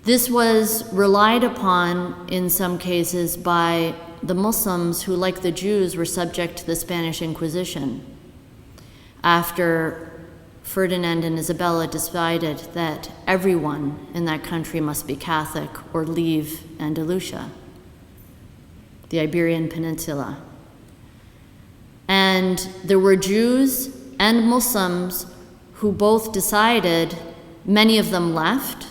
This was relied upon in some cases by the Muslims who, like the Jews, were subject to the Spanish Inquisition after Ferdinand and Isabella decided that everyone in that country must be Catholic or leave Andalusia, the Iberian Peninsula. And there were Jews and Muslims who both decided, many of them left,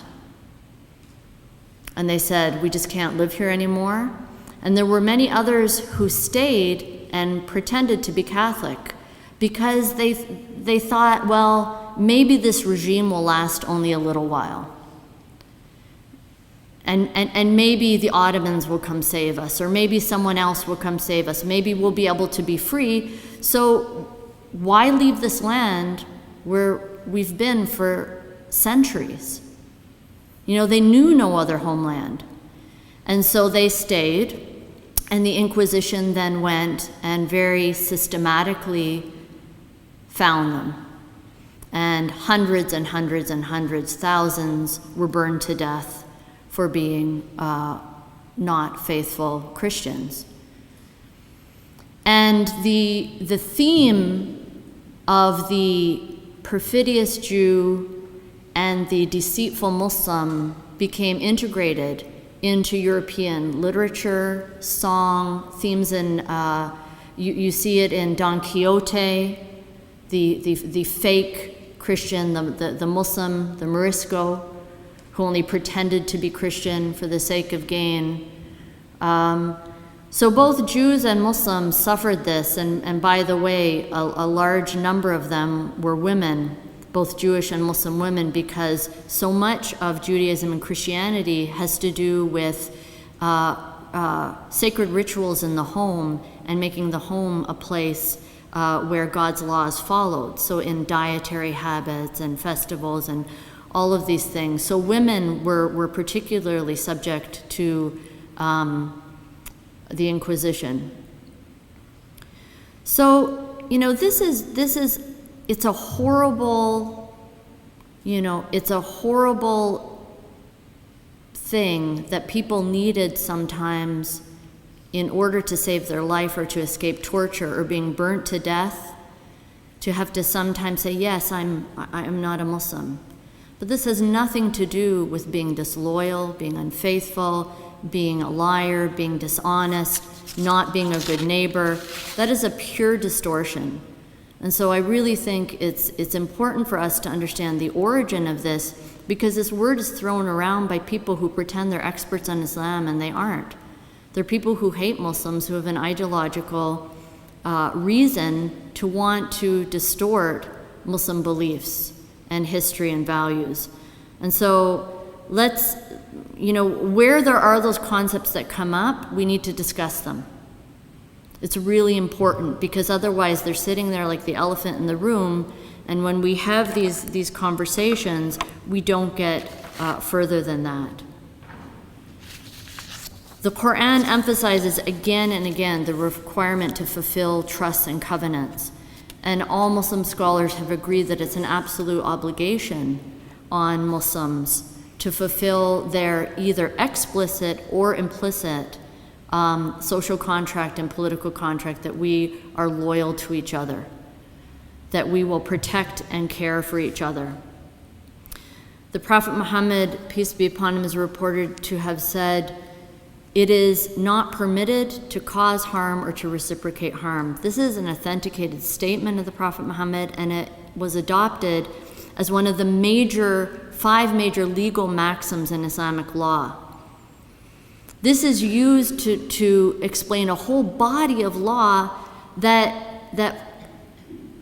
and they said, we just can't live here anymore. And there were many others who stayed and pretended to be Catholic because they thought, well, maybe this regime will last only a little while. And maybe the Ottomans will come save us, or maybe someone else will come save us. Maybe we'll be able to be free. So why leave this land where we've been for centuries? You know, they knew no other homeland. And so they stayed, and the Inquisition then went and very systematically found them. And hundreds and hundreds and hundreds, thousands were burned to death for being not faithful Christians. And the theme of the perfidious Jew and the deceitful Muslim became integrated into European literature, song, themes in, you see it in Don Quixote, the fake Christian, the Muslim, the Morisco, who only pretended to be Christian for the sake of gain. So both Jews and Muslims suffered this, and by the way, a large number of them were women, both Jewish and Muslim women, because so much of Judaism and Christianity has to do with sacred rituals in the home and making the home a place where God's law is followed. So in dietary habits and festivals and all of these things. So women were particularly subject to the Inquisition. So, you know, it's a horrible, it's a horrible thing that people needed sometimes in order to save their life or to escape torture or being burnt to death, to have to sometimes say, yes, I'm not a Muslim. But this has nothing to do with being disloyal, being unfaithful, being a liar, being dishonest, not being a good neighbor. That is a pure distortion. And so I really think it's important for us to understand the origin of this, because this word is thrown around by people who pretend they're experts on Islam, and they aren't. They're people who hate Muslims, who have an ideological reason to want to distort Muslim beliefs and history and values. And so let's, where there are those concepts that come up, we need to discuss them. It's really important, because otherwise they're sitting there like the elephant in the room, and when we have these conversations, we don't get further than that. The Quran emphasizes again and again the requirement to fulfill trusts and covenants, and all Muslim scholars have agreed that it's an absolute obligation on Muslims to fulfill their either explicit or implicit social contract and political contract, that we are loyal to each other, that we will protect and care for each other. The Prophet Muhammad, peace be upon him, is reported to have said, "It is not permitted to cause harm or to reciprocate harm." This is an authenticated statement of the Prophet Muhammad, and it was adopted as one of the five major legal maxims in Islamic law. This is used to explain a whole body of law that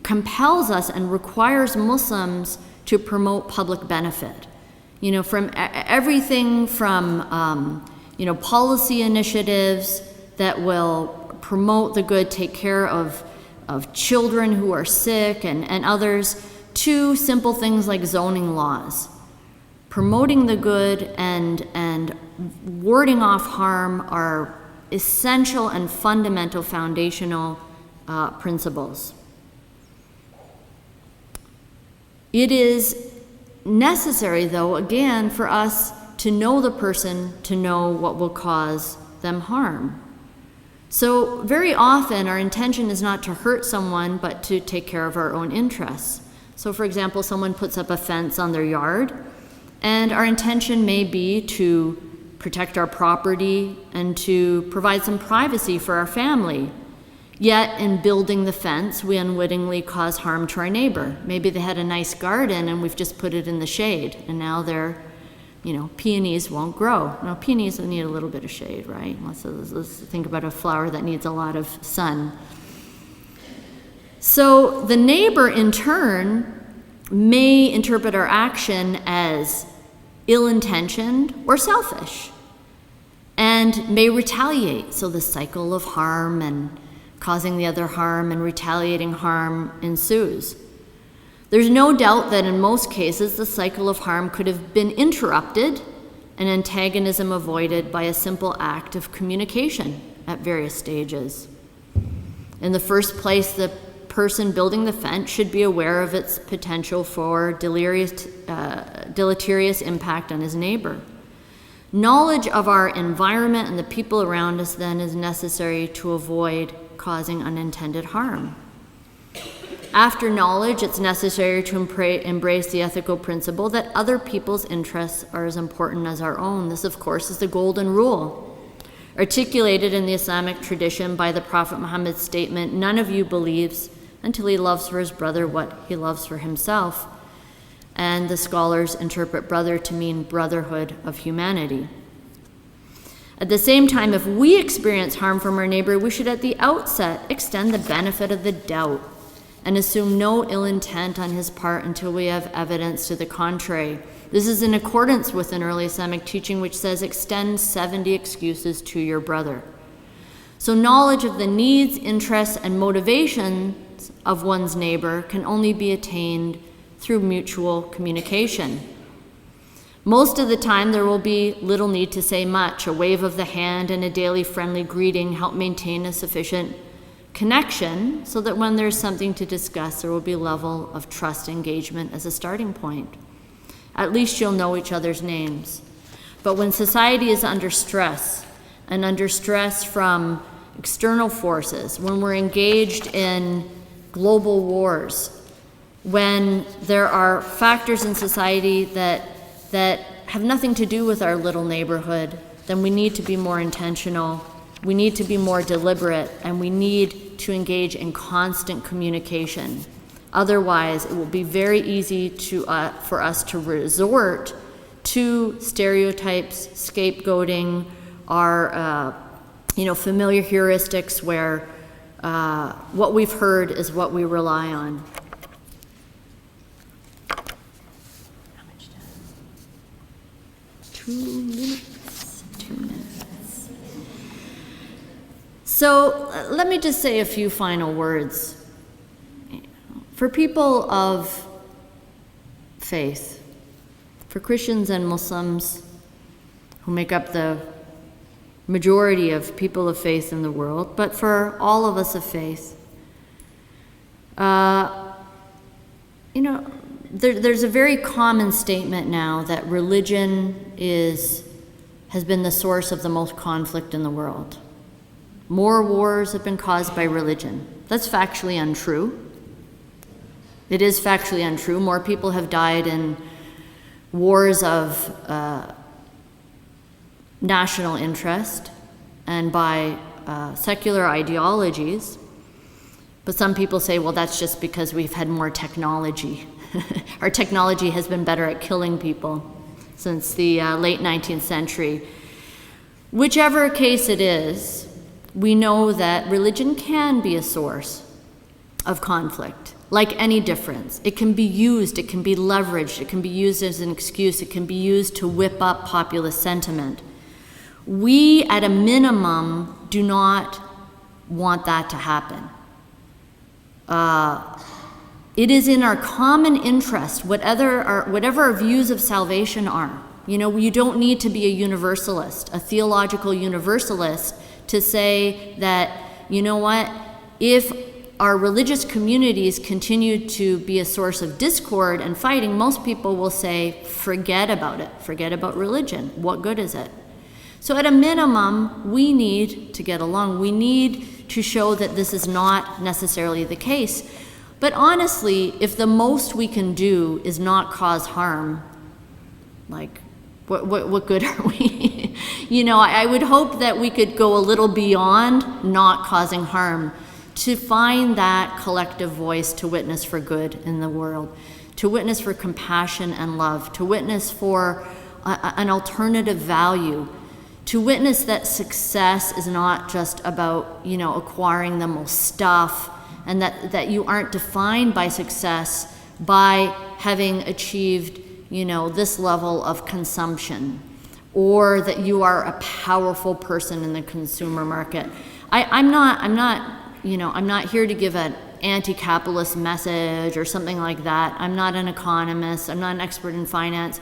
compels us and requires Muslims to promote public benefit. From everything from policy initiatives that will promote the good, take care of children who are sick and others, to simple things like zoning laws. Promoting the good and warding off harm are essential and fundamental foundational principles. It is necessary, though, again, for us to know the person to know what will cause them harm. So very often our intention is not to hurt someone, but to take care of our own interests. So for example, someone puts up a fence on their yard, and our intention may be to protect our property and to provide some privacy for our family. Yet in building the fence, we unwittingly cause harm to our neighbor. Maybe they had a nice garden and we've just put it in the shade, and now their, peonies won't grow. Now, peonies need a little bit of shade, right? Let's think about a flower that needs a lot of sun. So the neighbor, in turn, may interpret our action as ill-intentioned or selfish, and may retaliate. So the cycle of harm and causing the other harm and retaliating harm ensues. There's no doubt that in most cases the cycle of harm could have been interrupted and antagonism avoided by a simple act of communication at various stages. In the first place, the person building the fence should be aware of its potential for deleterious impact on his neighbor. Knowledge of our environment and the people around us then is necessary to avoid causing unintended harm. After knowledge, it's necessary to embrace the ethical principle that other people's interests are as important as our own. This, of course, is the golden rule, articulated in the Islamic tradition by the Prophet Muhammad's statement, "None of you believes until he loves for his brother what he loves for himself." And the scholars interpret brother to mean brotherhood of humanity. At the same time, if we experience harm from our neighbor, we should at the outset extend the benefit of the doubt and assume no ill intent on his part until we have evidence to the contrary. This is in accordance with an early Islamic teaching which says, extend 70 excuses to your brother. So knowledge of the needs, interests, and motivations of one's neighbor can only be attained through mutual communication. Most of the time, there will be little need to say much. A wave of the hand and a daily friendly greeting help maintain a sufficient connection so that when there's something to discuss, there will be a level of trust engagement as a starting point. At least you'll know each other's names. But when society is under stress, and under stress from external forces, when we're engaged in global wars, when there are factors in society that have nothing to do with our little neighborhood, then we need to be more intentional, we need to be more deliberate, and we need to engage in constant communication. Otherwise, it will be very easy for us to resort to stereotypes, scapegoating, our familiar heuristics where what we've heard is what we rely on. 2 minutes. So let me just say a few final words. For people of faith, for Christians and Muslims who make up the majority of people of faith in the world, but for all of us of faith, there's a very common statement now that religion has been the source of the most conflict in the world. More wars have been caused by religion. That's factually untrue. It is factually untrue. More people have died in wars of national interest and by secular ideologies. But some people say, well, that's just because we've had more technology. Our technology has been better at killing people since the late 19th century. Whichever case it is, we know that religion can be a source of conflict, like any difference. It can be used, it can be leveraged, it can be used as an excuse, it can be used to whip up populist sentiment. We, at a minimum, do not want that to happen. It is in our common interest, whatever our views of salvation are. You don't need to be a universalist, a theological universalist, to say that, if our religious communities continue to be a source of discord and fighting, most people will say, forget about it. Forget about religion. What good is it? So at a minimum, we need to get along. We need to show that this is not necessarily the case. But honestly, if the most we can do is not cause harm, like, what good are we? I would hope that we could go a little beyond not causing harm to find that collective voice to witness for good in the world, to witness for compassion and love, to witness for an alternative value, to witness that success is not just about, acquiring the most stuff, and that you aren't defined by success by having achieved, this level of consumption, or that you are a powerful person in the consumer market. I'm not here to give an anti-capitalist message or something like that. I'm not an economist. I'm not an expert in finance.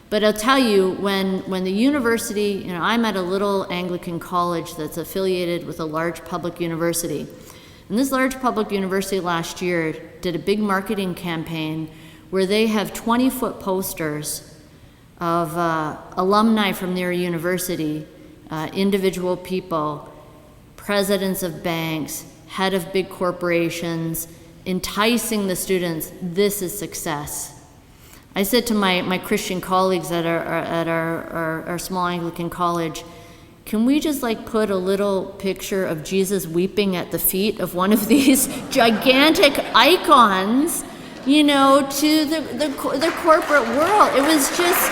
But I'll tell you, when the university, I'm at a little Anglican college that's affiliated with a large public university. And this large public university last year did a big marketing campaign where they have 20-foot posters of alumni from their university, individual people, presidents of banks, head of big corporations, enticing the students. This is success. I said to my Christian colleagues at our small Anglican college, can we just put a little picture of Jesus weeping at the feet of one of these gigantic icons, to the corporate world? It was just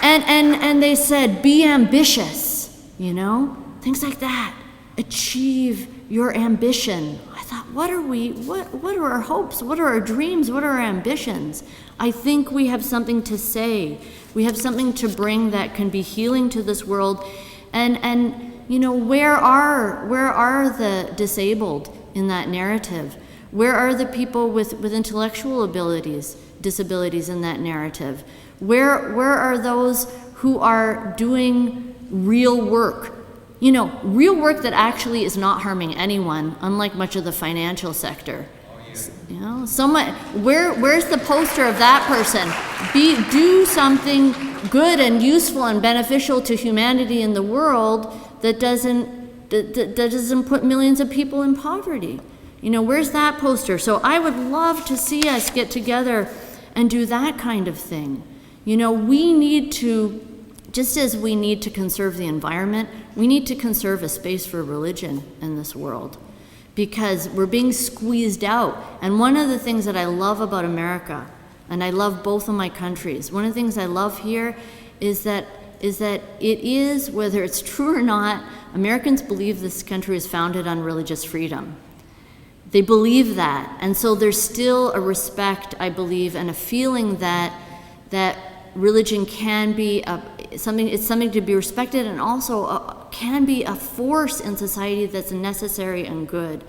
and they said, be ambitious, things like that. Achieve your ambition. I thought, what are our hopes? What are our dreams? What are our ambitions? I think we have something to say. We have something to bring that can be healing to this world. And where are the disabled in that narrative? Where are the people with intellectual disabilities in that narrative? Where are those who are doing real work? Real work that actually is not harming anyone, unlike much of the financial sector. Where's the poster of that person? Do something good and useful and beneficial to humanity in the world that doesn't put millions of people in poverty. Where's that poster? So I would love to see us get together and do that kind of thing. We need to, just as we need to conserve the environment, we need to conserve a space for religion in this world, because we're being squeezed out. And one of the things that I love about America, and I love both of my countries, one of the things I love here is that it is, whether it's true or not, Americans believe this country is founded on religious freedom. They believe that. And so there's still a respect, I believe, and a feeling that religion can be something to be respected, and also can be a force in society that's necessary and good.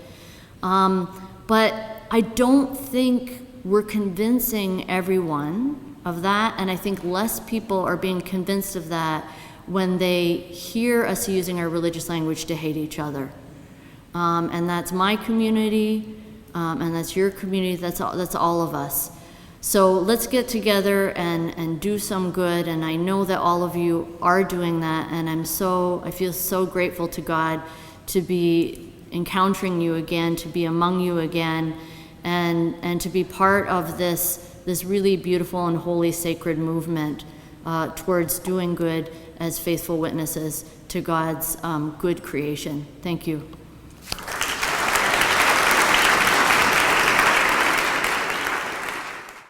But I don't think we're convincing everyone of that, and I think less people are being convinced of that when they hear us using our religious language to hate each other. And that's my community, and that's your community, that's all of us. So let's get together and do some good, and I know that all of you are doing that, and I feel so grateful to God to be encountering you again, to be among you again, and to be part of this really beautiful and holy sacred movement towards doing good as faithful witnesses to God's good creation. Thank you.